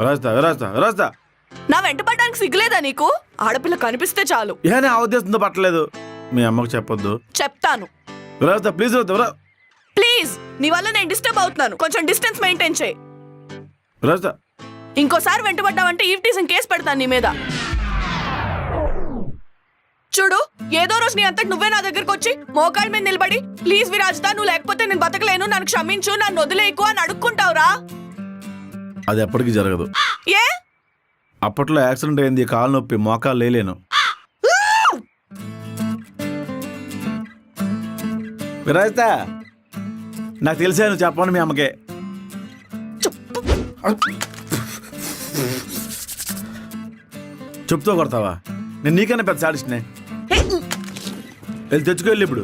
రాస్తా రాస్తా రాస్తా. నా వెంట పడడానికి సిగ్గులేదా నీకు? ఆడపిల్ల కనిపిస్తే చాలు. ఏనే ఆ ఉద్దేశంతో పట్టలేదు. మీ అమ్మకు చెప్పొద్దు. చెప్తాను. రాస్తా ప్లీజ్ రాస్తా. ప్లీజ్, నీ వల్ల నేను డిస్టర్బ్ అవుతున్నాను. కొంచెం డిస్టెన్స్ మెయింటైన్ చేయి. రాస్తా. ఇంకోసారి వెంటబడ్డావంటే ఈవ్టీజింగ్ కేసు పెడతాను నీ మీద. చూడు, ఏదో రోజు నీ అంతటి నువ్వే నా దగ్గరకు వచ్చి మోకాళ్ళ మీద నిలబడి ప్లీజ్ విరాజిత, నువ్వు లేకపోతే నేను బతకలేను, నన్ను క్షమించు, నన్ను వదిలేకు అని అడుక్కుంటావురా. అది ఎప్పటికీ జరగదు. ఏ? అప్పట్లో యాక్సిడెంట్ అయింది, కాలు నొప్పి, మోకాలు లేలేను. విరాజిత, నాకు తెలిసే నువ్వు చెప్పను మీ అమ్మకే. చెప్తూ కొడతావా? నేను నీకన్నా పెద్ద సాడిస్ట్నే. వెళ్ళి తెచ్చుకెళ్ళి ఇప్పుడు.